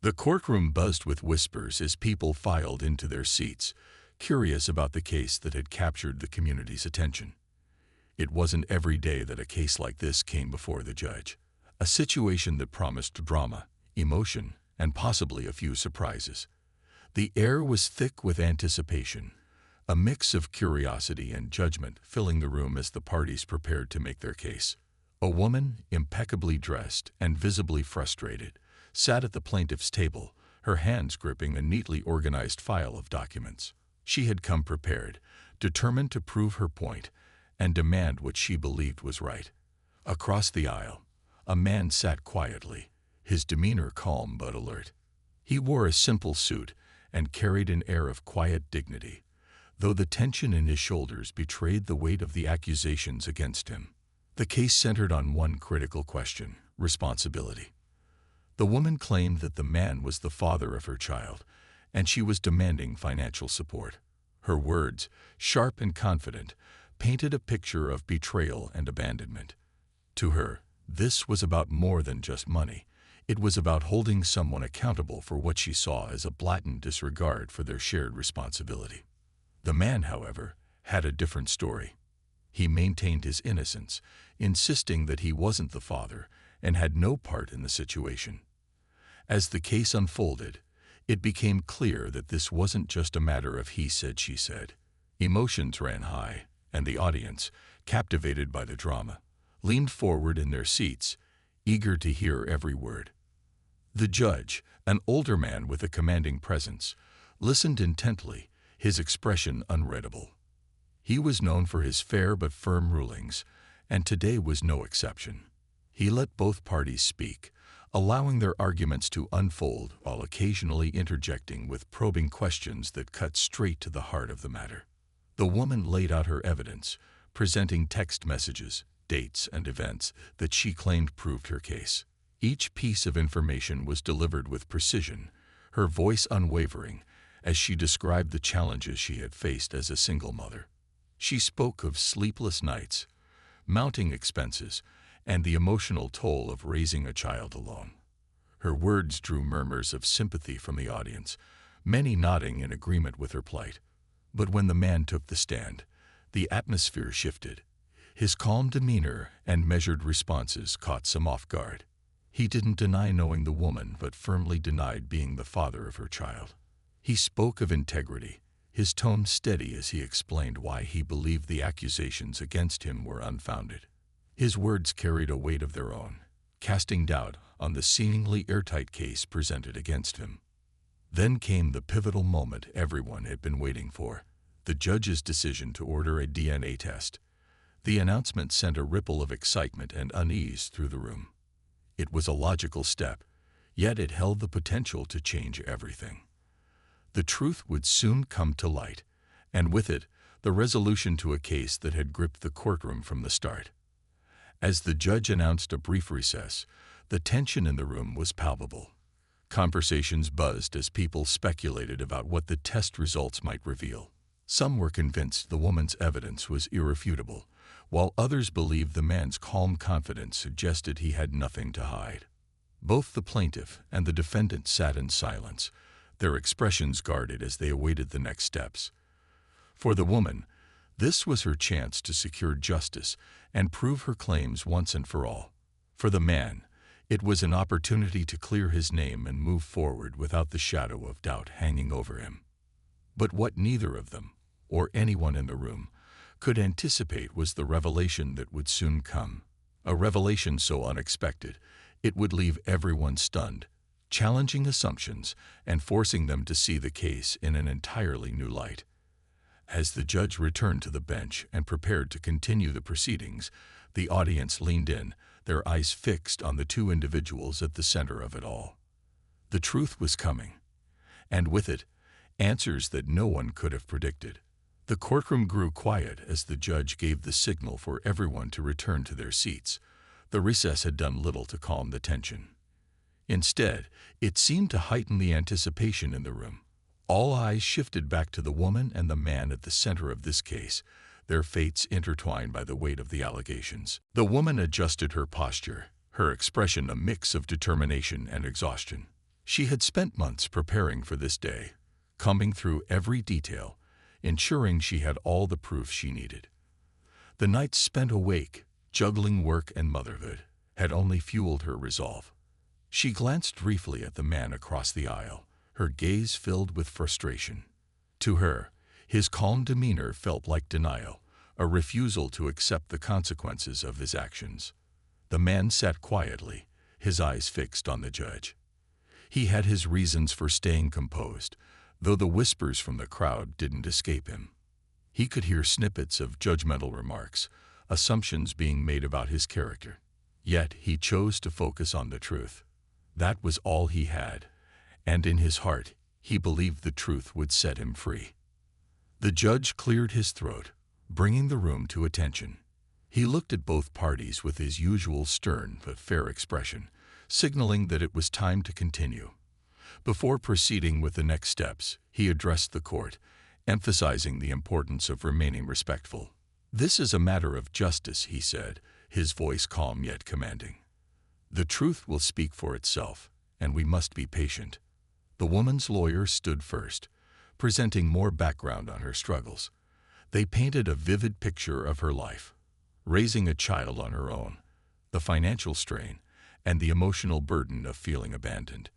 The courtroom buzzed with whispers as people filed into their seats, curious about the case that had captured the community's attention. It wasn't every day that a case like this came before the judge, a situation that promised drama, emotion, and possibly a few surprises. The air was thick with anticipation, a mix of curiosity and judgment filling the room as the parties prepared to make their case. A woman, impeccably dressed and visibly frustrated, sat at the plaintiff's table, her hands gripping a neatly organized file of documents. She had come prepared, determined to prove her point and demand what she believed was right. Across the aisle, a man sat quietly, his demeanor calm but alert. He wore a simple suit and carried an air of quiet dignity, though the tension in his shoulders betrayed the weight of the accusations against him. The case centered on one critical question: responsibility. The woman claimed that the man was the father of her child, and she was demanding financial support. Her words, sharp and confident, painted a picture of betrayal and abandonment. To her, this was about more than just money. It was about holding someone accountable for what she saw as a blatant disregard for their shared responsibility. The man, however, had a different story. He maintained his innocence, insisting that he wasn't the father and had no part in the situation. As the case unfolded, it became clear that this wasn't just a matter of he said, she said. Emotions ran high, and the audience, captivated by the drama, leaned forward in their seats, eager to hear every word. The judge, an older man with a commanding presence, listened intently, his expression unreadable. He was known for his fair but firm rulings, and today was no exception. He let both parties speak, allowing their arguments to unfold while occasionally interjecting with probing questions that cut straight to the heart of the matter. The woman laid out her evidence, presenting text messages, dates, and events that she claimed proved her case. Each piece of information was delivered with precision, her voice unwavering, as she described the challenges she had faced as a single mother. She spoke of sleepless nights, mounting expenses, and the emotional toll of raising a child alone. Her words drew murmurs of sympathy from the audience, many nodding in agreement with her plight. But when the man took the stand, the atmosphere shifted. His calm demeanor and measured responses caught some off guard. He didn't deny knowing the woman, but firmly denied being the father of her child. He spoke of integrity, his tone steady as he explained why he believed the accusations against him were unfounded. His words carried a weight of their own, casting doubt on the seemingly airtight case presented against him. Then came the pivotal moment everyone had been waiting for, the judge's decision to order a DNA test. The announcement sent a ripple of excitement and unease through the room. It was a logical step, yet it held the potential to change everything. The truth would soon come to light, and with it, the resolution to a case that had gripped the courtroom from the start. As the judge announced a brief recess, the tension in the room was palpable. Conversations buzzed as people speculated about what the test results might reveal. Some were convinced the woman's evidence was irrefutable, while others believed the man's calm confidence suggested he had nothing to hide. Both the plaintiff and the defendant sat in silence, their expressions guarded as they awaited the next steps. For the woman, this was her chance to secure justice and prove her claims once and for all. For the man, it was an opportunity to clear his name and move forward without the shadow of doubt hanging over him. But what neither of them, or anyone in the room, could anticipate was the revelation that would soon come. A revelation so unexpected, it would leave everyone stunned, challenging assumptions and forcing them to see the case in an entirely new light. As the judge returned to the bench and prepared to continue the proceedings, the audience leaned in, their eyes fixed on the two individuals at the center of it all. The truth was coming, and with it, answers that no one could have predicted. The courtroom grew quiet as the judge gave the signal for everyone to return to their seats. The recess had done little to calm the tension. Instead, it seemed to heighten the anticipation in the room. All eyes shifted back to the woman and the man at the center of this case, their fates intertwined by the weight of the allegations. The woman adjusted her posture, her expression a mix of determination and exhaustion. She had spent months preparing for this day, combing through every detail, ensuring she had all the proof she needed. The nights spent awake, juggling work and motherhood, had only fueled her resolve. She glanced briefly at the man across the aisle, her gaze filled with frustration. To her, his calm demeanor felt like denial, a refusal to accept the consequences of his actions. The man sat quietly, his eyes fixed on the judge. He had his reasons for staying composed, though the whispers from the crowd didn't escape him. He could hear snippets of judgmental remarks, assumptions being made about his character. Yet he chose to focus on the truth. That was all he had, and in his heart, he believed the truth would set him free. The judge cleared his throat, bringing the room to attention. He looked at both parties with his usual stern but fair expression, signaling that it was time to continue. Before proceeding with the next steps, he addressed the court, emphasizing the importance of remaining respectful. "This is a matter of justice," he said, his voice calm yet commanding. "The truth will speak for itself, and we must be patient." The woman's lawyer stood first, presenting more background on her struggles. They painted a vivid picture of her life, raising a child on her own, the financial strain, and the emotional burden of feeling abandoned.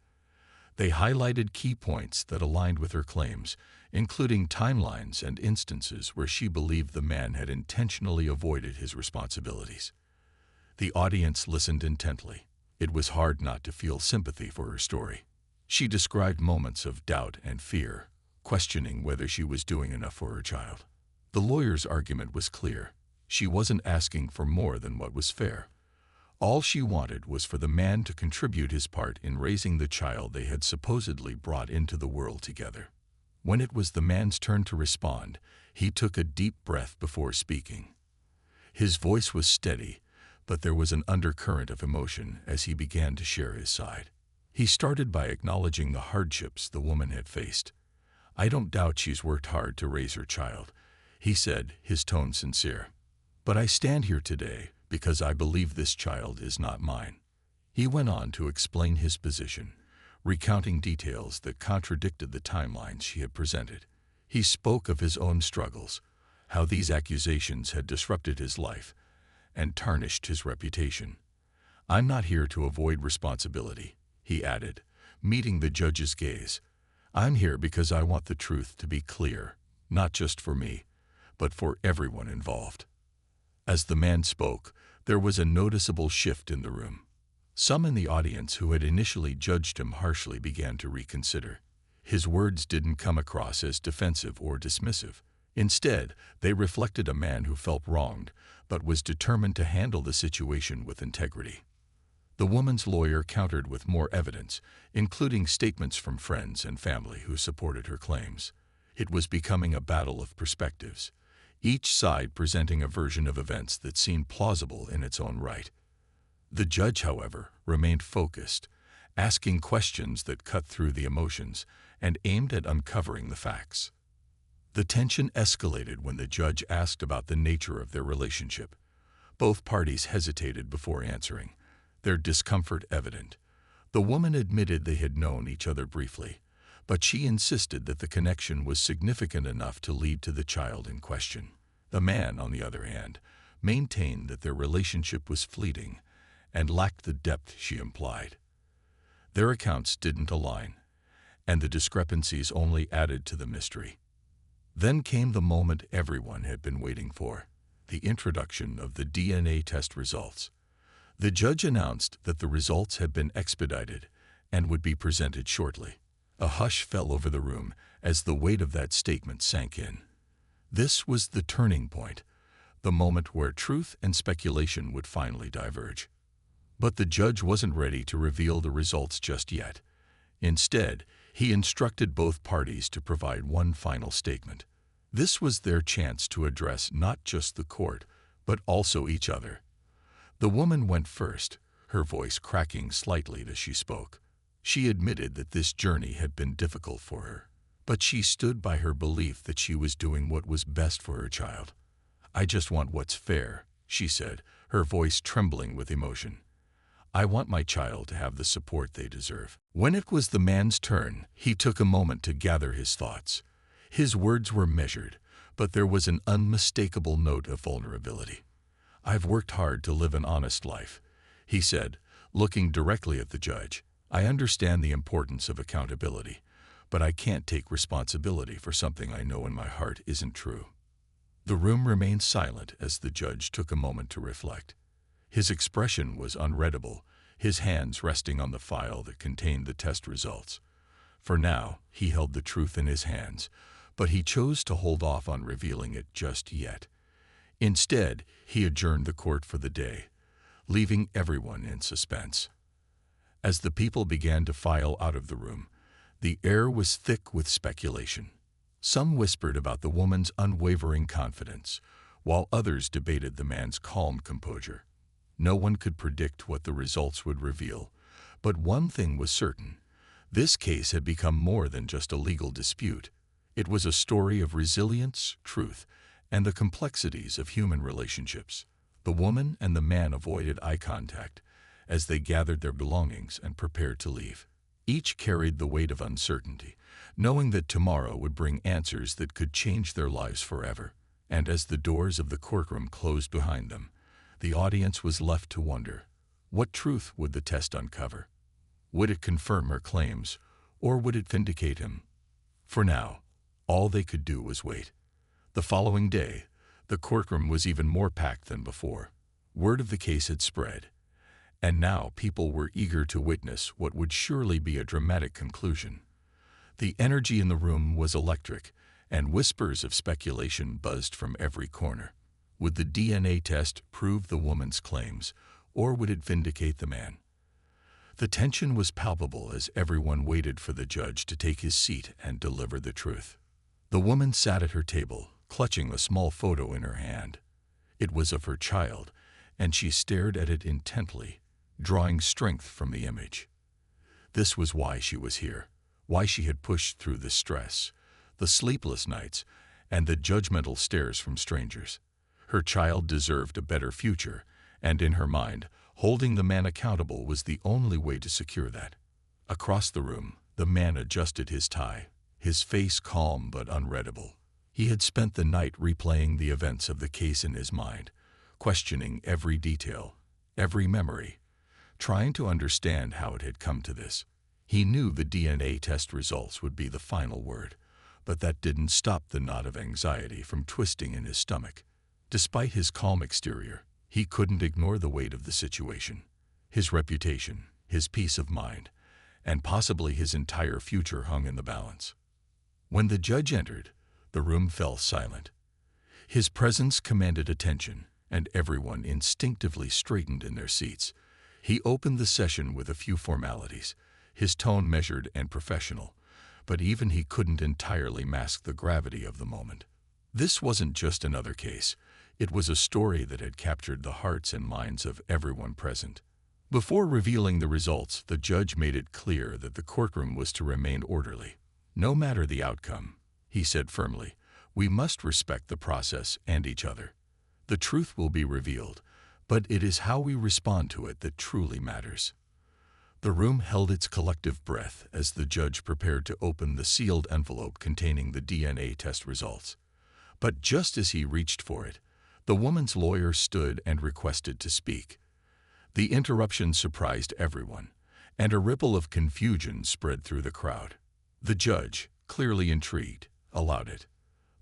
They highlighted key points that aligned with her claims, including timelines and instances where she believed the man had intentionally avoided his responsibilities. The audience listened intently. It was hard not to feel sympathy for her story. She described moments of doubt and fear, questioning whether she was doing enough for her child. The lawyer's argument was clear. She wasn't asking for more than what was fair. All she wanted was for the man to contribute his part in raising the child they had supposedly brought into the world together. When it was the man's turn to respond, he took a deep breath before speaking. His voice was steady, but there was an undercurrent of emotion as he began to share his side. He started by acknowledging the hardships the woman had faced. "I don't doubt she's worked hard to raise her child," he said, his tone sincere. "But I stand here today because I believe this child is not mine." He went on to explain his position, recounting details that contradicted the timelines she had presented. He spoke of his own struggles, how these accusations had disrupted his life and tarnished his reputation. "I'm not here to avoid responsibility," he added, meeting the judge's gaze. "I'm here because I want the truth to be clear, not just for me, but for everyone involved." As the man spoke, there was a noticeable shift in the room. Some in the audience who had initially judged him harshly began to reconsider. His words didn't come across as defensive or dismissive. Instead, they reflected a man who felt wronged, but was determined to handle the situation with integrity. The woman's lawyer countered with more evidence, including statements from friends and family who supported her claims. It was becoming a battle of perspectives, each side presenting a version of events that seemed plausible in its own right. The judge, however, remained focused, asking questions that cut through the emotions and aimed at uncovering the facts. The tension escalated when the judge asked about the nature of their relationship. Both parties hesitated before answering, their discomfort evident. The woman admitted they had known each other briefly, but she insisted that the connection was significant enough to lead to the child in question. The man, on the other hand, maintained that their relationship was fleeting and lacked the depth she implied. Their accounts didn't align, and the discrepancies only added to the mystery. Then came the moment everyone had been waiting for, the introduction of the DNA test results. The judge announced that the results had been expedited and would be presented shortly. A hush fell over the room as the weight of that statement sank in. This was the turning point, the moment where truth and speculation would finally diverge. But the judge wasn't ready to reveal the results just yet. Instead, he instructed both parties to provide one final statement. This was their chance to address not just the court, but also each other. The woman went first, her voice cracking slightly as she spoke. She admitted that this journey had been difficult for her, but she stood by her belief that she was doing what was best for her child. "I just want what's fair," she said, her voice trembling with emotion. I want my child to have the support they deserve." When it was the man's turn, he took a moment to gather his thoughts. His words were measured, but there was an unmistakable note of vulnerability. "I've worked hard to live an honest life," he said, looking directly at the judge. "I understand the importance of accountability, but I can't take responsibility for something I know in my heart isn't true." The room remained silent as the judge took a moment to reflect. His expression was unreadable, his hands resting on the file that contained the test results. For now, he held the truth in his hands, but he chose to hold off on revealing it just yet. Instead, he adjourned the court for the day, leaving everyone in suspense. As the people began to file out of the room, the air was thick with speculation. Some whispered about the woman's unwavering confidence, while others debated the man's calm composure. No one could predict what the results would reveal, but one thing was certain. This case had become more than just a legal dispute. It was a story of resilience, truth, and the complexities of human relationships. The woman and the man avoided eye contact as they gathered their belongings and prepared to leave. Each carried the weight of uncertainty, knowing that tomorrow would bring answers that could change their lives forever. And as the doors of the courtroom closed behind them, the audience was left to wonder, what truth would the test uncover? Would it confirm her claims, or would it vindicate him? For now, all they could do was wait. The following day, the courtroom was even more packed than before. Word of the case had spread, and now people were eager to witness what would surely be a dramatic conclusion. The energy in the room was electric, and whispers of speculation buzzed from every corner. Would the DNA test prove the woman's claims, or would it vindicate the man? The tension was palpable as everyone waited for the judge to take his seat and deliver the truth. The woman sat at her table, clutching a small photo in her hand. It was of her child, and she stared at it intently, drawing strength from the image. This was why she was here, why she had pushed through the stress, the sleepless nights, and the judgmental stares from strangers. Her child deserved a better future, and in her mind, holding the man accountable was the only way to secure that. Across the room, the man adjusted his tie, his face calm but unreadable. He had spent the night replaying the events of the case in his mind, questioning every detail, every memory, trying to understand how it had come to this. He knew the DNA test results would be the final word, but that didn't stop the knot of anxiety from twisting in his stomach. Despite his calm exterior, he couldn't ignore the weight of the situation. His reputation, his peace of mind, and possibly his entire future hung in the balance. When the judge entered, the room fell silent. His presence commanded attention, and everyone instinctively straightened in their seats. He opened the session with a few formalities, his tone measured and professional, but even he couldn't entirely mask the gravity of the moment. This wasn't just another case. It was a story that had captured the hearts and minds of everyone present. Before revealing the results, the judge made it clear that the courtroom was to remain orderly. No matter the outcome, he said firmly, we must respect the process and each other. The truth will be revealed, but it is how we respond to it that truly matters. The room held its collective breath as the judge prepared to open the sealed envelope containing the DNA test results. But just as he reached for it, the woman's lawyer stood and requested to speak. The interruption surprised everyone, and a ripple of confusion spread through the crowd. The judge, clearly intrigued, allowed it.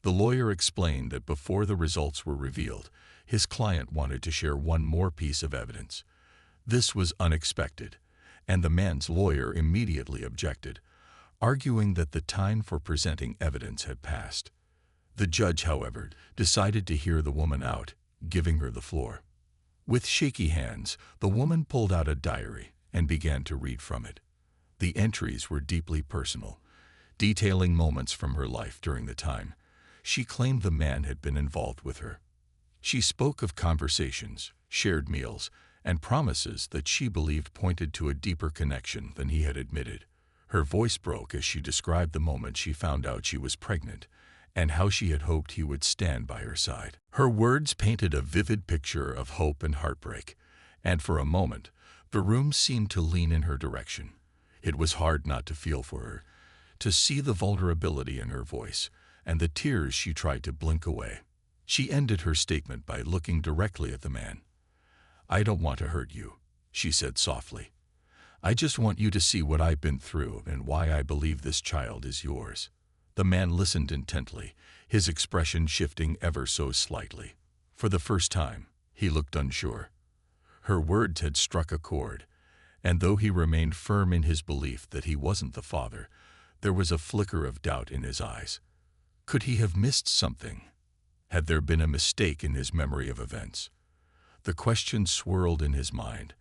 The lawyer explained that before the results were revealed, his client wanted to share one more piece of evidence. This was unexpected, and the man's lawyer immediately objected, arguing that the time for presenting evidence had passed. The judge, however, decided to hear the woman out, giving her the floor. With shaky hands, the woman pulled out a diary and began to read from it. The entries were deeply personal, detailing moments from her life during the time she claimed the man had been involved with her. She spoke of conversations, shared meals, and promises that she believed pointed to a deeper connection than he had admitted. Her voice broke as she described the moment she found out she was pregnant, and how she had hoped he would stand by her side. Her words painted a vivid picture of hope and heartbreak, and for a moment, The room seemed to lean in her direction. It was hard not to feel for her, to see the vulnerability in her voice and the tears she tried to blink away. She ended her statement by looking directly at the man. "I don't want to hurt you," she said softly. "I just want you to see what I've been through and why I believe this child is yours." The man listened intently, his expression shifting ever so slightly. For the first time, he looked unsure. Her words had struck a chord, and though he remained firm in his belief that he wasn't the father, there was a flicker of doubt in his eyes. Could he have missed something? Had there been a mistake in his memory of events? The question swirled in his mind,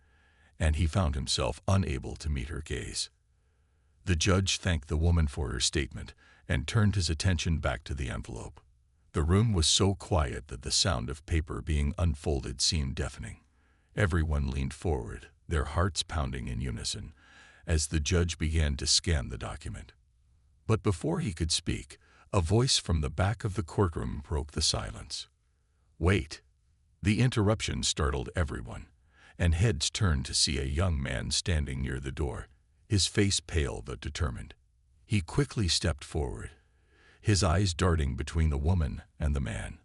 and he found himself unable to meet her gaze. The judge thanked the woman for her statement and turned his attention back to the envelope. The room was so quiet that the sound of paper being unfolded seemed deafening. Everyone leaned forward, their hearts pounding in unison, as the judge began to scan the document. But before he could speak, a voice from the back of the courtroom broke the silence. "Wait!" The interruption startled everyone, and heads turned to see a young man standing near the door, his face pale but determined. He quickly stepped forward, his eyes darting between the woman and the man.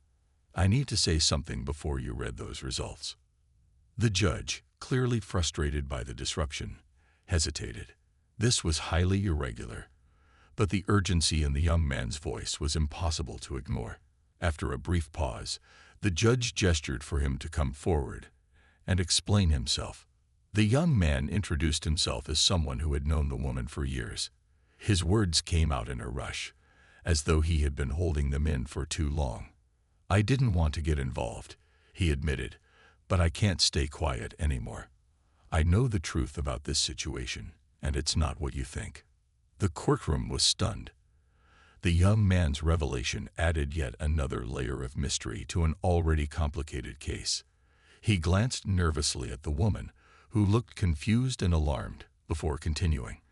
"I need to say something before you read those results." The judge, clearly frustrated by the disruption, hesitated. This was highly irregular, but the urgency in the young man's voice was impossible to ignore. After a brief pause, the judge gestured for him to come forward and explain himself. The young man introduced himself as someone who had known the woman for years. His words came out in a rush, as though he had been holding them in for too long. "I didn't want to get involved," he admitted, "but I can't stay quiet anymore. I know the truth about this situation, and it's not what you think." The courtroom was stunned. The young man's revelation added yet another layer of mystery to an already complicated case. He glanced nervously at the woman, who looked confused and alarmed, before continuing.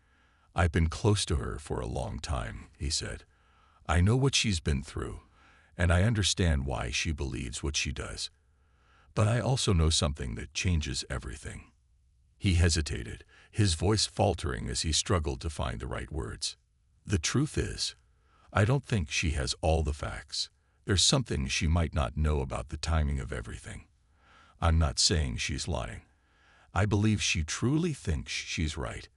"I've been close to her for a long time," he said. "I know what she's been through, and I understand why she believes what she does. But I also know something that changes everything." He hesitated, his voice faltering as he struggled to find the right words. "The truth is, I don't think she has all the facts. There's something she might not know about the timing of everything. I'm not saying she's lying. I believe she truly thinks she's right,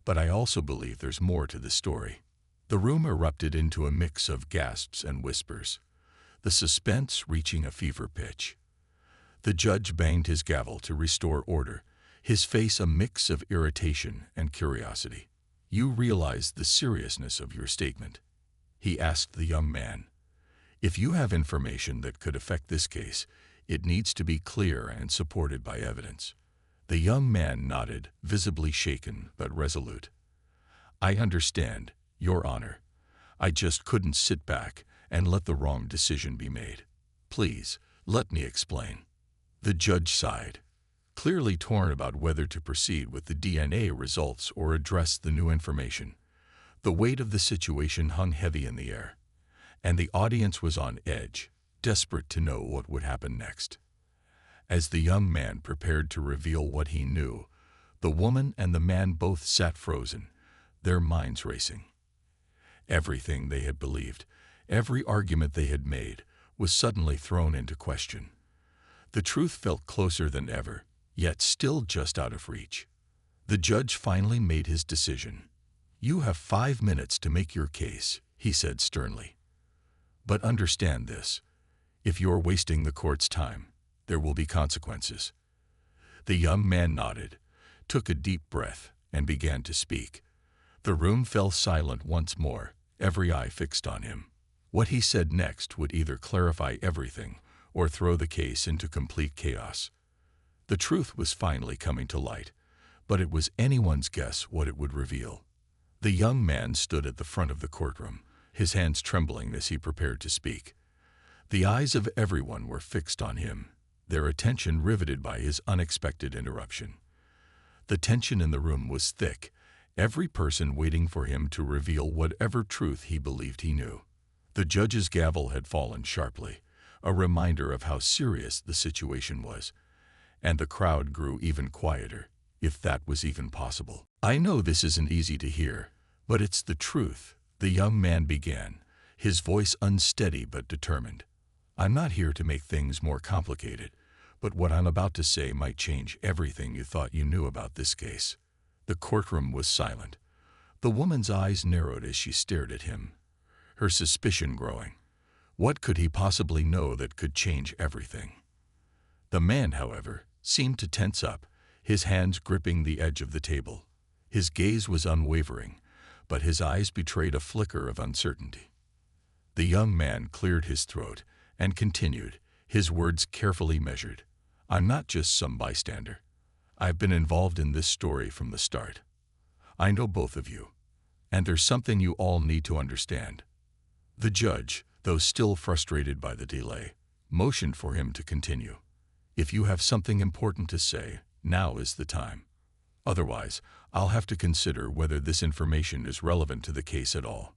but I also believe there's more to the story." The room erupted into a mix of gasps and whispers, the suspense reaching a fever pitch. The judge banged his gavel to restore order, his face a mix of irritation and curiosity. "You realize the seriousness of your statement?" he asked the young man. "If you have information that could affect this case, it needs to be clear and supported by evidence." The young man nodded, visibly shaken but resolute. "I understand, Your Honor. I just couldn't sit back and let the wrong decision be made. Please, let me explain." The judge sighed, clearly torn about whether to proceed with the DNA results or address the new information. The weight of the situation hung heavy in the air, and the audience was on edge, desperate to know what would happen next. As the young man prepared to reveal what he knew, the woman and the man both sat frozen, their minds racing. Everything they had believed, every argument they had made, was suddenly thrown into question. The truth felt closer than ever, yet still just out of reach. The judge finally made his decision. "You have 5 minutes to make your case," he said sternly. "But understand this. If you're wasting the court's time, there will be consequences." The young man nodded, took a deep breath, and began to speak. The room fell silent once more, every eye fixed on him. What he said next would either clarify everything or throw the case into complete chaos. The truth was finally coming to light, but it was anyone's guess what it would reveal. The young man stood at the front of the courtroom, his hands trembling as he prepared to speak. The eyes of everyone were fixed on him, their attention riveted by his unexpected interruption. The tension in the room was thick, every person waiting for him to reveal whatever truth he believed he knew. The judge's gavel had fallen sharply, a reminder of how serious the situation was, and the crowd grew even quieter, if that was even possible. "I know this isn't easy to hear, but it's the truth," the young man began, his voice unsteady but determined. "I'm not here to make things more complicated, but what I'm about to say might change everything you thought you knew about this case." The courtroom was silent. The woman's eyes narrowed as she stared at him, her suspicion growing. What could he possibly know that could change everything? The man, however, seemed to tense up, his hands gripping the edge of the table. His gaze was unwavering, but his eyes betrayed a flicker of uncertainty. The young man cleared his throat and continued, his words carefully measured. "I'm not just some bystander. I've been involved in this story from the start. I know both of you, and there's something you all need to understand." The judge, though still frustrated by the delay, motioned for him to continue. "If you have something important to say, now is the time. Otherwise, I'll have to consider whether this information is relevant to the case at all."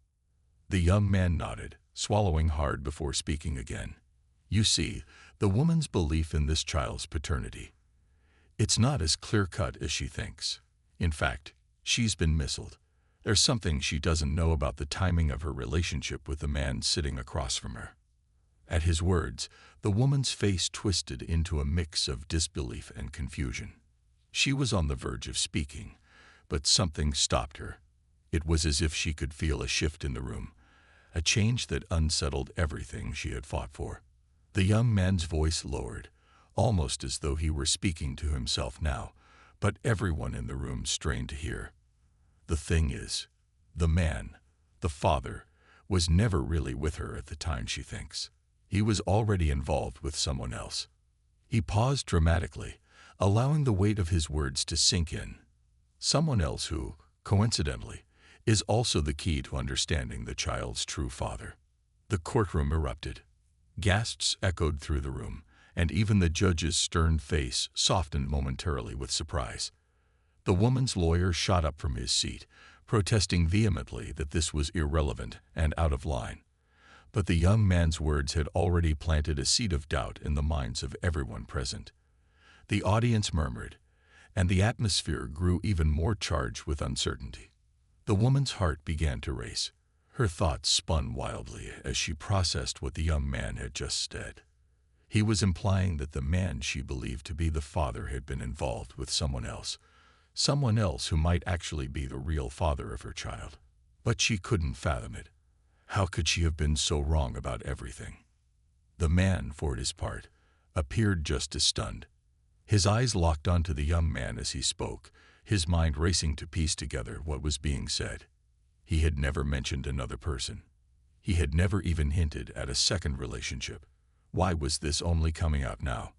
The young man nodded, swallowing hard before speaking again. "You see, the woman's belief in this child's paternity. It's not as clear-cut as she thinks. In fact, she's been misled. There's something she doesn't know about the timing of her relationship with the man sitting across from her." At his words, the woman's face twisted into a mix of disbelief and confusion. She was on the verge of speaking, but something stopped her. It was as if she could feel a shift in the room, a change that unsettled everything she had fought for. The young man's voice lowered, almost as though he were speaking to himself now, but everyone in the room strained to hear. "The thing is, the man, the father, was never really with her at the time she thinks. He was already involved with someone else." He paused dramatically, allowing the weight of his words to sink in. Someone else who, coincidentally, is also the key to understanding the child's true father. The courtroom erupted. Gasps echoed through the room, and even the judge's stern face softened momentarily with surprise. The woman's lawyer shot up from his seat, protesting vehemently that this was irrelevant and out of line. But the young man's words had already planted a seed of doubt in the minds of everyone present. The audience murmured, and the atmosphere grew even more charged with uncertainty. The woman's heart began to race. Her thoughts spun wildly as she processed what the young man had just said. He was implying that the man she believed to be the father had been involved with someone else who might actually be the real father of her child. But she couldn't fathom it. How could she have been so wrong about everything? The man, for his part, appeared just as stunned. His eyes locked onto the young man as he spoke, his mind racing to piece together what was being said. He had never mentioned another person. He had never even hinted at a second relationship. Why was this only coming out now?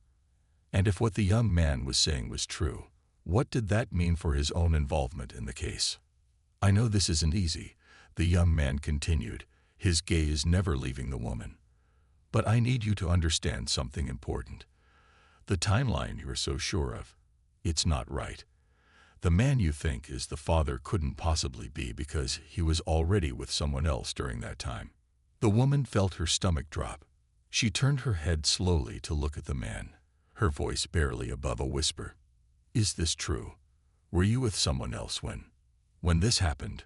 And if what the young man was saying was true, what did that mean for his own involvement in the case? "I know this isn't easy," the young man continued, his gaze never leaving the woman. "But I need you to understand something important. The timeline you're so sure of, it's not right. The man you think is the father couldn't possibly be because he was already with someone else during that time." The woman felt her stomach drop. She turned her head slowly to look at the man, her voice barely above a whisper. "Is this true? Were you with someone else when this happened?"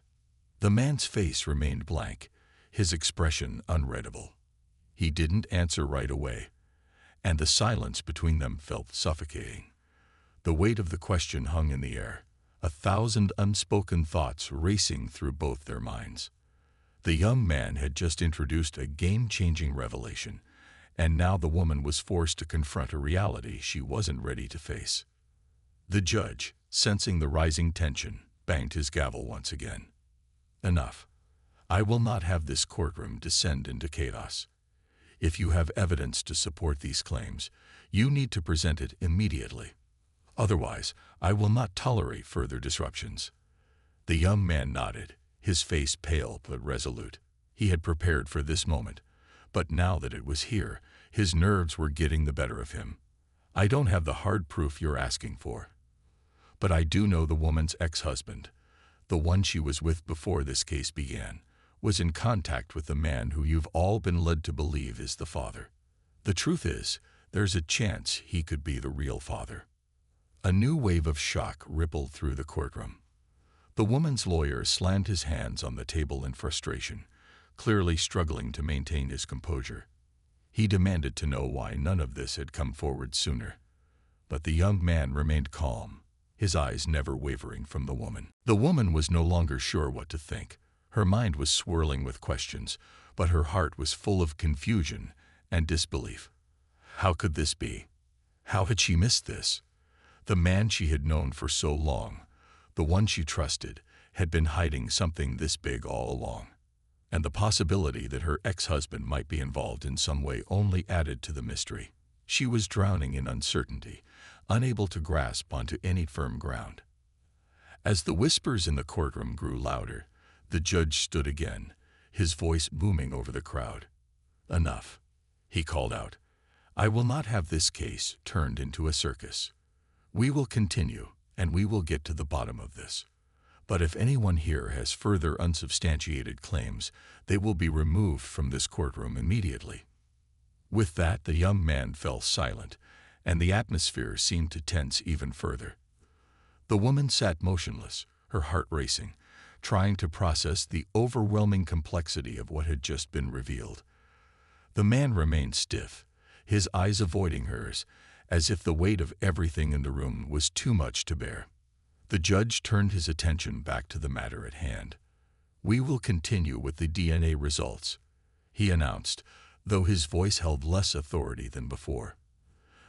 The man's face remained blank, his expression unreadable. He didn't answer right away, and the silence between them felt suffocating. The weight of the question hung in the air, 1,000 unspoken thoughts racing through both their minds. The young man had just introduced a game-changing revelation, and now the woman was forced to confront a reality she wasn't ready to face. The judge, sensing the rising tension, banged his gavel once again. "Enough. I will not have this courtroom descend into chaos. If you have evidence to support these claims, you need to present it immediately. Otherwise, I will not tolerate further disruptions." The young man nodded, his face pale but resolute. He had prepared for this moment, but now that it was here, his nerves were getting the better of him. "I don't have the hard proof you're asking for. But I do know the woman's ex-husband, the one she was with before this case began, was in contact with the man who you've all been led to believe is the father. The truth is, there's a chance he could be the real father." A new wave of shock rippled through the courtroom. The woman's lawyer slammed his hands on the table in frustration, clearly struggling to maintain his composure. He demanded to know why none of this had come forward sooner. But the young man remained calm, his eyes never wavering from the woman. The woman was no longer sure what to think. Her mind was swirling with questions, but her heart was full of confusion and disbelief. How could this be? How had she missed this? The man she had known for so long, the one she trusted, had been hiding something this big all along. And the possibility that her ex-husband might be involved in some way only added to the mystery. She was drowning in uncertainty, unable to grasp onto any firm ground. As the whispers in the courtroom grew louder, the judge stood again, his voice booming over the crowd. "Enough," he called out. "I will not have this case turned into a circus. We will continue, and we will get to the bottom of this. But if anyone here has further unsubstantiated claims, they will be removed from this courtroom immediately." With that, the young man fell silent, and the atmosphere seemed to tense even further. The woman sat motionless, her heart racing, trying to process the overwhelming complexity of what had just been revealed. The man remained stiff, his eyes avoiding hers, as if the weight of everything in the room was too much to bear. The judge turned his attention back to the matter at hand. "We will continue with the DNA results," he announced, though his voice held less authority than before.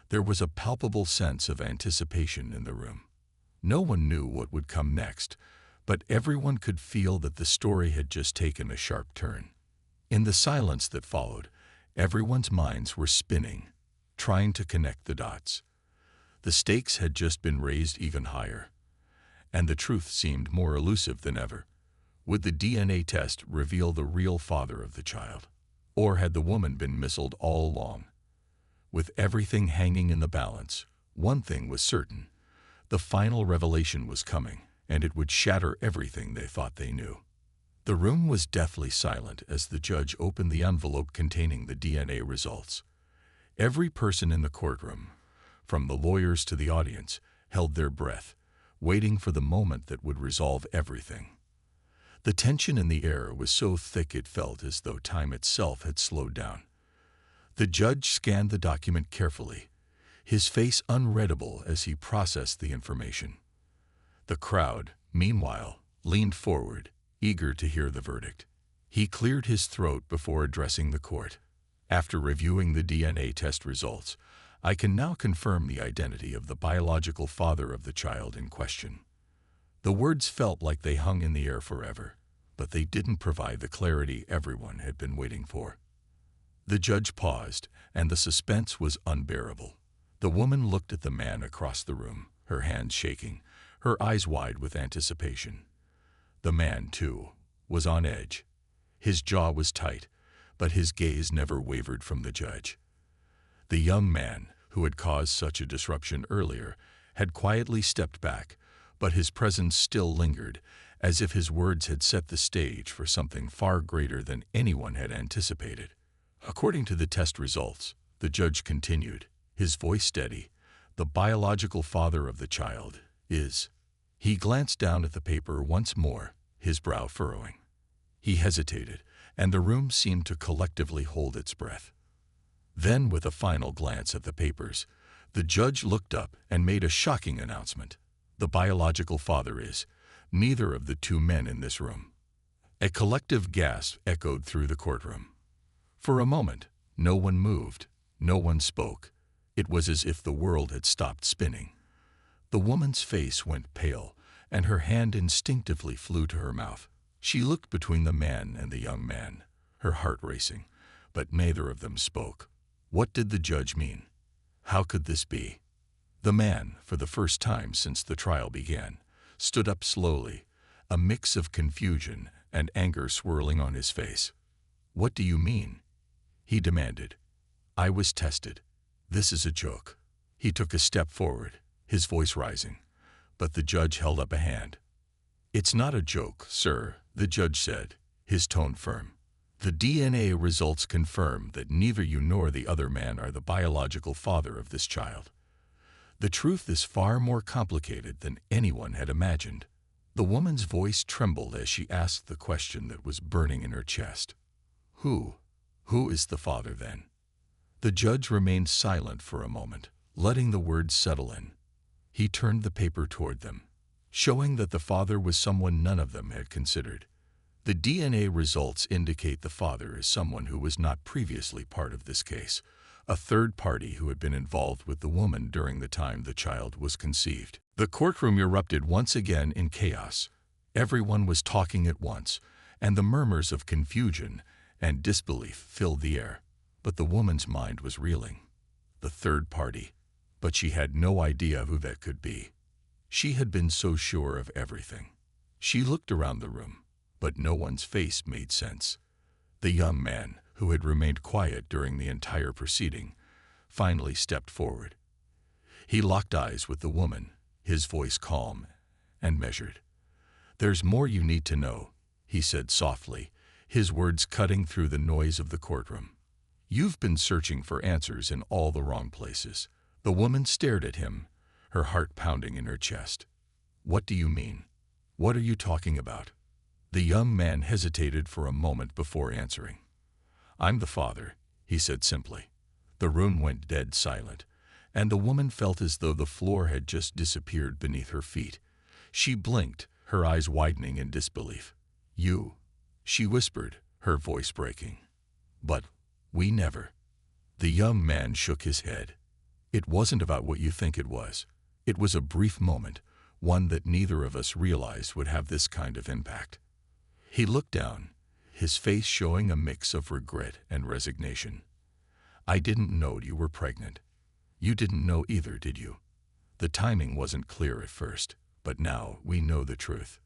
There was a palpable sense of anticipation in the room. No one knew what would come next, but everyone could feel that the story had just taken a sharp turn. In the silence that followed, everyone's minds were spinning, trying to connect the dots. The stakes had just been raised even higher, and the truth seemed more elusive than ever. Would the DNA test reveal the real father of the child? Or had the woman been misled all along? With everything hanging in the balance, one thing was certain. The final revelation was coming, and it would shatter everything they thought they knew. The room was deathly silent as the judge opened the envelope containing the DNA results. Every person in the courtroom, from the lawyers to the audience, held their breath, waiting for the moment that would resolve everything. The tension in the air was so thick it felt as though time itself had slowed down. The judge scanned the document carefully, his face unreadable as he processed the information. The crowd, meanwhile, leaned forward, eager to hear the verdict. He cleared his throat before addressing the court. "After reviewing the DNA test results, I can now confirm the identity of the biological father of the child in question." The words felt like they hung in the air forever, but they didn't provide the clarity everyone had been waiting for. The judge paused, and the suspense was unbearable. The woman looked at the man across the room, her hands shaking, her eyes wide with anticipation. The man, too, was on edge. His jaw was tight, but his gaze never wavered from the judge. The young man, who had caused such a disruption earlier, had quietly stepped back, but his presence still lingered, as if his words had set the stage for something far greater than anyone had anticipated. "According to the test results," the judge continued, his voice steady, "the biological father of the child is—" He glanced down at the paper once more, his brow furrowing. He hesitated, and the room seemed to collectively hold its breath. Then, with a final glance at the papers, the judge looked up and made a shocking announcement. "The biological father is neither of the two men in this room." A collective gasp echoed through the courtroom. For a moment, no one moved, no one spoke. It was as if the world had stopped spinning. The woman's face went pale, and her hand instinctively flew to her mouth. She looked between the man and the young man, her heart racing, but neither of them spoke. What did the judge mean? How could this be? The man, for the first time since the trial began, stood up slowly, a mix of confusion and anger swirling on his face. "What do you mean?" he demanded. "I was tested. This is a joke." He took a step forward, his voice rising, but the judge held up a hand. "It's not a joke, sir," the judge said, his tone firm. "The DNA results confirm that neither you nor the other man are the biological father of this child." The truth is far more complicated than anyone had imagined. The woman's voice trembled as she asked the question that was burning in her chest. Who is the father then? The judge remained silent for a moment, letting the words settle in. He turned the paper toward them, showing that the father was someone none of them had considered. The DNA results indicate the father is someone who was not previously part of this case, a third party who had been involved with the woman during the time the child was conceived. The courtroom erupted once again in chaos. Everyone was talking at once, and the murmurs of confusion and disbelief filled the air. But the woman's mind was reeling. The third party. But she had no idea who that could be. She had been so sure of everything. She looked around the room, but no one's face made sense. The young man, who had remained quiet during the entire proceeding, finally stepped forward. He locked eyes with the woman, his voice calm and measured. "There's more you need to know," he said softly, his words cutting through the noise of the courtroom. "You've been searching for answers in all the wrong places." The woman stared at him, her heart pounding in her chest. "What do you mean? What are you talking about?" The young man hesitated for a moment before answering. "I'm the father," he said simply. The room went dead silent, and the woman felt as though the floor had just disappeared beneath her feet. She blinked, her eyes widening in disbelief. "You," she whispered, her voice breaking. "But we never." The young man shook his head. "It wasn't about what you think it was. It was a brief moment, one that neither of us realized would have this kind of impact." He looked down, his face showing a mix of regret and resignation. "I didn't know you were pregnant. You didn't know either, did you? The timing wasn't clear at first, but now we know the truth."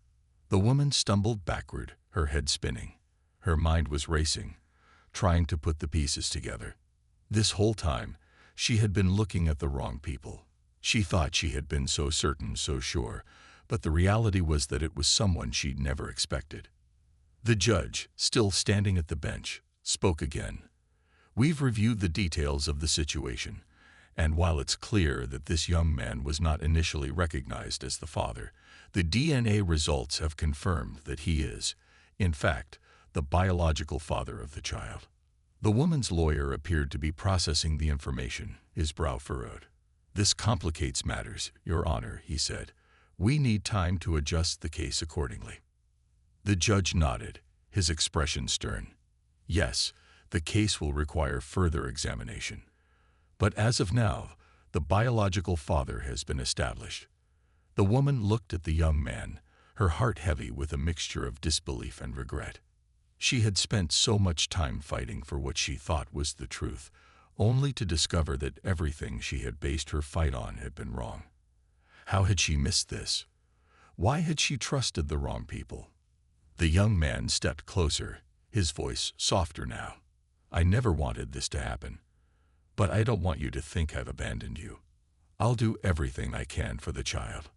The woman stumbled backward, her head spinning. Her mind was racing, trying to put the pieces together. This whole time, she had been looking at the wrong people. She thought she had been so certain, so sure, but the reality was that it was someone she'd never expected. The judge, still standing at the bench, spoke again. "We've reviewed the details of the situation, and while it's clear that this young man was not initially recognized as the father, the DNA results have confirmed that he is, in fact, the biological father of the child." The woman's lawyer appeared to be processing the information, his brow furrowed. "This complicates matters, Your Honor," he said. "We need time to adjust the case accordingly." The judge nodded, his expression stern. "Yes, the case will require further examination. But as of now, the biological father has been established." The woman looked at the young man, her heart heavy with a mixture of disbelief and regret. She had spent so much time fighting for what she thought was the truth, only to discover that everything she had based her fight on had been wrong. How had she missed this? Why had she trusted the wrong people? The young man stepped closer, his voice softer now. "I never wanted this to happen, but I don't want you to think I've abandoned you. I'll do everything I can for the child."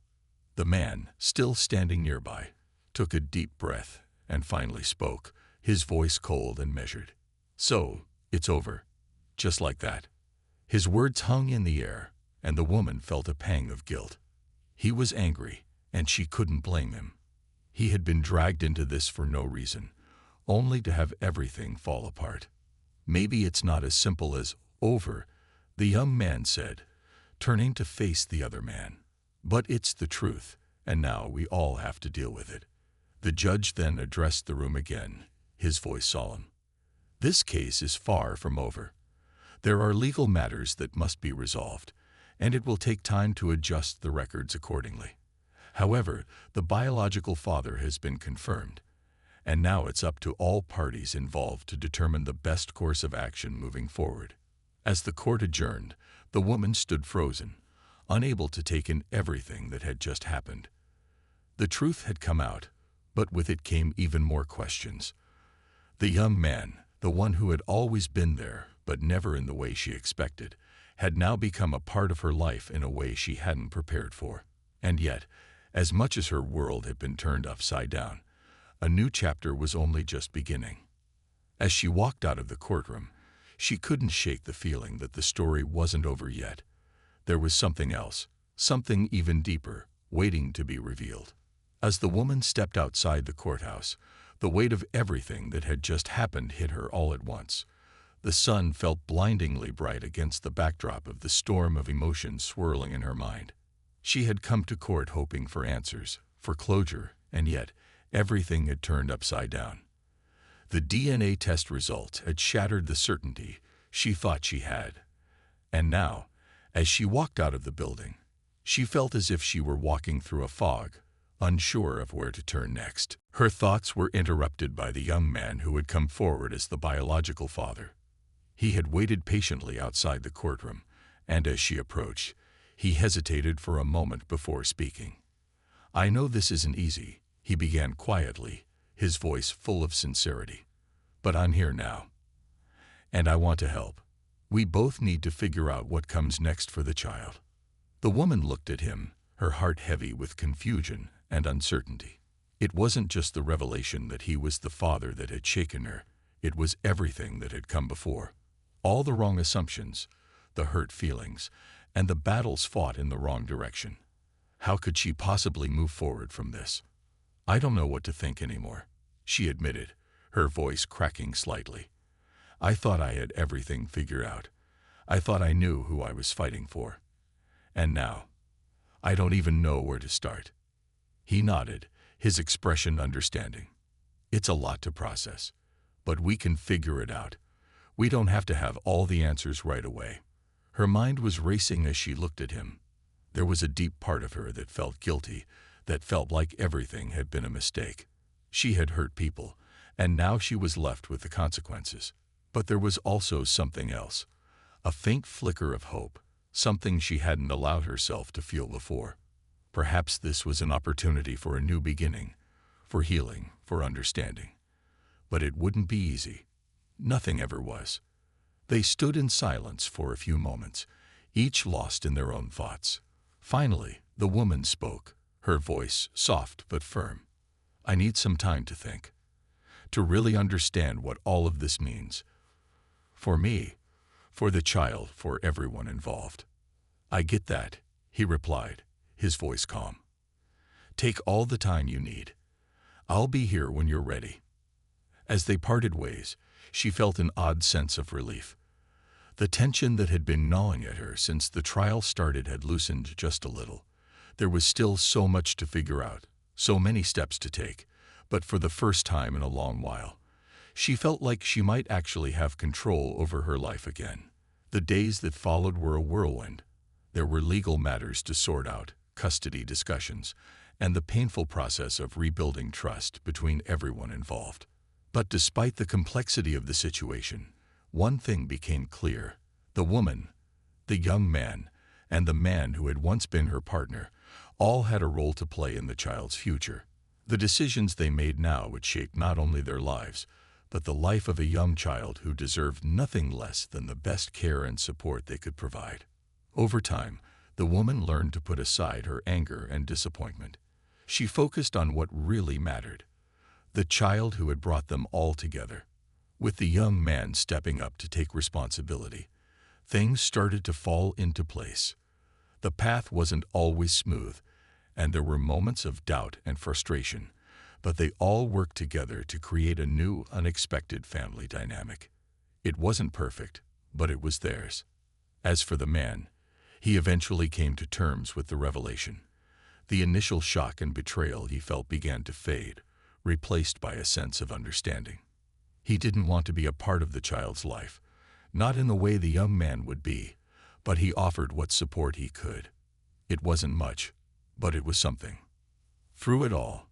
The man, still standing nearby, took a deep breath and finally spoke, his voice cold and measured. "So, it's over. Just like that." His words hung in the air, and the woman felt a pang of guilt. He was angry, and she couldn't blame him. He had been dragged into this for no reason, only to have everything fall apart. "Maybe it's not as simple as over," the young man said, turning to face the other man. "But it's the truth, and now we all have to deal with it." The judge then addressed the room again, his voice solemn. "This case is far from over. There are legal matters that must be resolved, and it will take time to adjust the records accordingly. However, the biological father has been confirmed, and now it's up to all parties involved to determine the best course of action moving forward." As the court adjourned, the woman stood frozen, unable to take in everything that had just happened. The truth had come out, but with it came even more questions. The young man, the one who had always been there, but never in the way she expected, had now become a part of her life in a way she hadn't prepared for. And yet, as much as her world had been turned upside down, a new chapter was only just beginning. As she walked out of the courtroom, she couldn't shake the feeling that the story wasn't over yet. There was something else, something even deeper, waiting to be revealed. As the woman stepped outside the courthouse, the weight of everything that had just happened hit her all at once. The sun felt blindingly bright against the backdrop of the storm of emotions swirling in her mind. She had come to court hoping for answers, for closure, and yet everything had turned upside down. The DNA test results had shattered the certainty she thought she had. And now, as she walked out of the building, she felt as if she were walking through a fog, unsure of where to turn next. Her thoughts were interrupted by the young man who had come forward as the biological father. He had waited patiently outside the courtroom, and as she approached, he hesitated for a moment before speaking. "I know this isn't easy," he began quietly, his voice full of sincerity. "But I'm here now. And I want to help. We both need to figure out what comes next for the child." The woman looked at him, her heart heavy with confusion and uncertainty. It wasn't just the revelation that he was the father that had shaken her. It was everything that had come before. All the wrong assumptions, the hurt feelings, and the battles fought in the wrong direction. How could she possibly move forward from this? "I don't know what to think anymore," she admitted, her voice cracking slightly. "I thought I had everything figured out. I thought I knew who I was fighting for. And now, I don't even know where to start." He nodded, his expression understanding. "It's a lot to process, but we can figure it out. We don't have to have all the answers right away." Her mind was racing as she looked at him. There was a deep part of her that felt guilty, that felt like everything had been a mistake. She had hurt people, and now she was left with the consequences. But there was also something else, a faint flicker of hope, something she hadn't allowed herself to feel before. Perhaps this was an opportunity for a new beginning, for healing, for understanding. But it wouldn't be easy. Nothing ever was. They stood in silence for a few moments, each lost in their own thoughts. Finally, the woman spoke, her voice soft but firm. "I need some time to think, to really understand what all of this means. For me, for the child, for everyone involved." "I get that," he replied, his voice calm. "Take all the time you need. I'll be here when you're ready." As they parted ways, she felt an odd sense of relief. The tension that had been gnawing at her since the trial started had loosened just a little. There was still so much to figure out, so many steps to take, but for the first time in a long while, she felt like she might actually have control over her life again. The days that followed were a whirlwind. There were legal matters to sort out, custody discussions, and the painful process of rebuilding trust between everyone involved. But despite the complexity of the situation, one thing became clear. The woman, the young man, and the man who had once been her partner all had a role to play in the child's future. The decisions they made now would shape not only their lives, but the life of a young child who deserved nothing less than the best care and support they could provide. Over time, the woman learned to put aside her anger and disappointment. She focused on what really mattered, the child who had brought them all together. With the young man stepping up to take responsibility, things started to fall into place. The path wasn't always smooth, and there were moments of doubt and frustration, but they all worked together to create a new, unexpected family dynamic. It wasn't perfect, but it was theirs. As for the man, he eventually came to terms with the revelation. The initial shock and betrayal he felt began to fade, replaced by a sense of understanding. He didn't want to be a part of the child's life, not in the way the young man would be, but he offered what support he could. It wasn't much, but it was something. Through it all,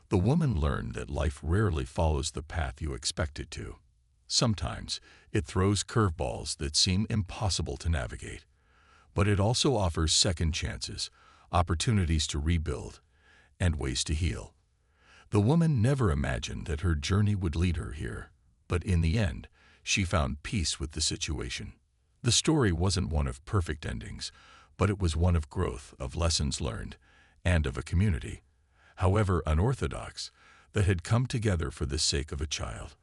the woman learned that life rarely follows the path you expect it to. Sometimes it throws curveballs that seem impossible to navigate, but it also offers second chances, opportunities to rebuild, and ways to heal. The woman never imagined that her journey would lead her here, but in the end, she found peace with the situation. The story wasn't one of perfect endings, but it was one of growth, of lessons learned, and of a community, however unorthodox, that had come together for the sake of a child.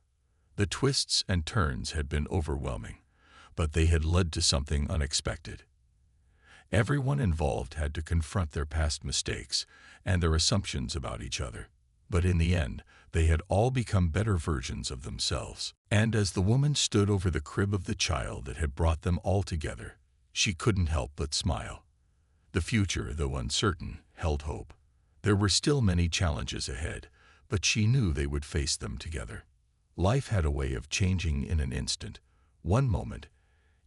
The twists and turns had been overwhelming, but they had led to something unexpected. Everyone involved had to confront their past mistakes and their assumptions about each other. But in the end, they had all become better versions of themselves. And as the woman stood over the crib of the child that had brought them all together, she couldn't help but smile. The future, though uncertain, held hope. There were still many challenges ahead, but she knew they would face them together. Life had a way of changing in an instant. One moment,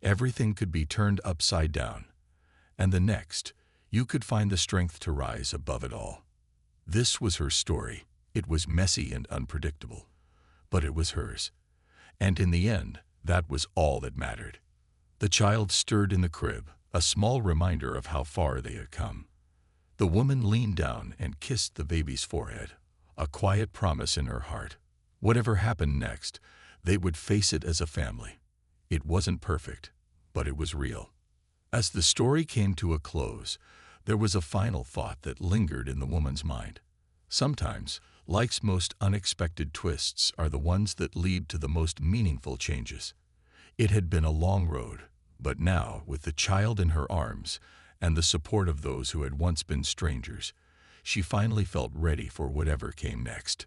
everything could be turned upside down, and the next, you could find the strength to rise above it all. This was her story. It was messy and unpredictable, but it was hers. And in the end, that was all that mattered. The child stirred in the crib, a small reminder of how far they had come. The woman leaned down and kissed the baby's forehead, a quiet promise in her heart. Whatever happened next, they would face it as a family. It wasn't perfect, but it was real. As the story came to a close, there was a final thought that lingered in the woman's mind. Sometimes, life's most unexpected twists are the ones that lead to the most meaningful changes. It had been a long road, but now, with the child in her arms and the support of those who had once been strangers, she finally felt ready for whatever came next.